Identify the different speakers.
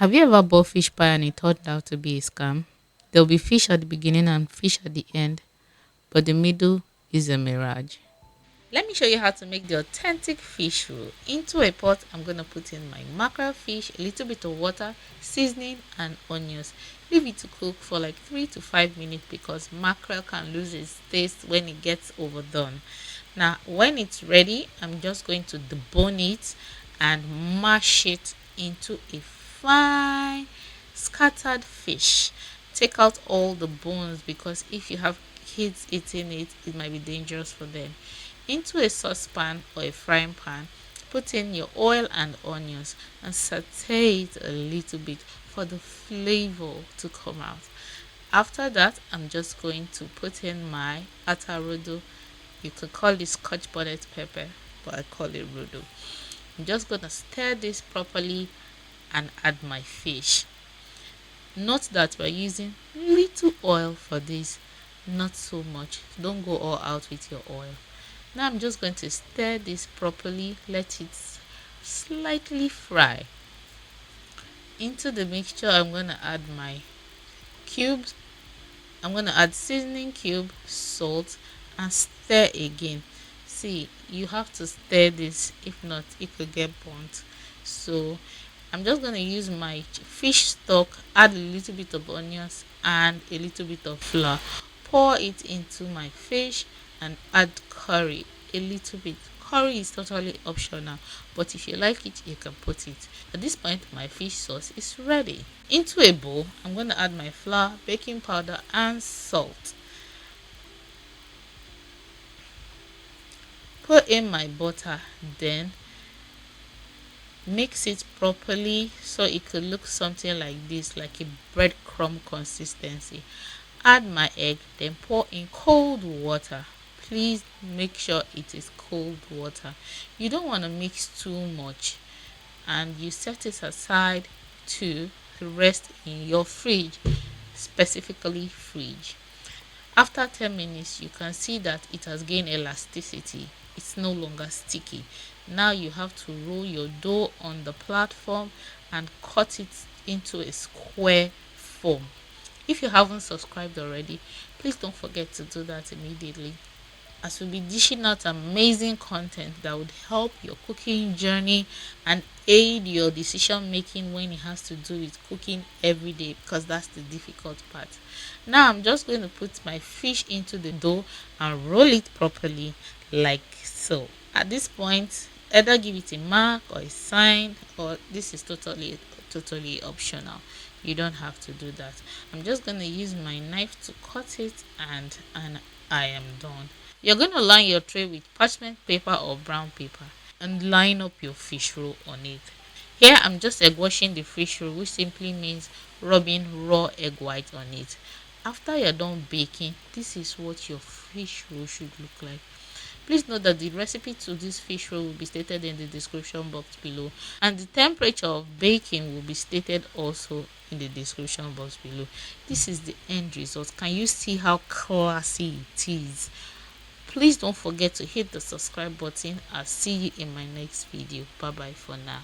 Speaker 1: Have you ever bought fish pie and it turned out to be a scam? There'll be fish at the beginning and fish at the end, but the middle is a mirage. Let me show you how to make the authentic fish roll. Into a pot, I'm going to put in my mackerel fish, a little bit of water, seasoning and onions. Leave it to cook for like 3 to 5 minutes because mackerel can lose its taste when it gets overdone. Now, when it's ready, I'm just going to debone it and mash it into a fine scattered fish. Take out all the bones because if you have kids eating it, it might be dangerous for them. Into a saucepan or a frying pan, put in your oil and onions and saute it a little bit for the flavor to come out. After that, I'm just going to put in my atarodo. You could call it scotch bonnet pepper, but I call it rodo. I'm just going to stir this properly and add my fish. Note that we're using little oil for this, not so much. Don't go all out with your oil. Now I'm just going to stir this properly, let it slightly fry. Into the mixture, I'm going to add my cubes. I'm going to add seasoning cube, salt, and stir again. See, you have to stir this, if not it could get burnt. So I'm just going to use my fish stock, add a little bit of onions and a little bit of flour, pour it into my fish and add curry, a little bit. Curry is totally optional, but if you like it, you can put it. At this point, my fish sauce is ready. Into a bowl, I'm going to add my flour, baking powder and salt. Put in my butter, then mix it properly so it could look something like this, like a breadcrumb consistency. Add my egg, then pour in cold water. Please make sure it is cold water. You don't want to mix too much, and you set it aside to rest in your fridge, specifically fridge. After 10 minutes, you can see that it has gained elasticity. It's no longer sticky. Now you have to roll your dough on the platform and cut it into a square form. If you haven't subscribed already, please don't forget to do that immediately, as we'll be dishing out amazing content that would help your cooking journey and aid your decision making when it has to do with cooking every day, because that's the difficult part. Now I'm just going to put my fish into the dough and roll it properly like so. At this point, either give it a mark or a sign, or this is totally optional. You don't have to do that. I'm just going to use my knife to cut it and I am done. You're going to line your tray with parchment paper or brown paper and line up your fish roll on it. Here I'm just egg washing the fish roll, which simply means rubbing raw egg white on it. After you're done baking, this is what your fish roll should look like. Please note that the recipe to this fish roll will be stated in the description box below, and the temperature of baking will be stated also in the description box below. This is the end result. Can you see how classy it is? Please don't forget to hit the subscribe button. I'll see you in my next video. Bye bye for now.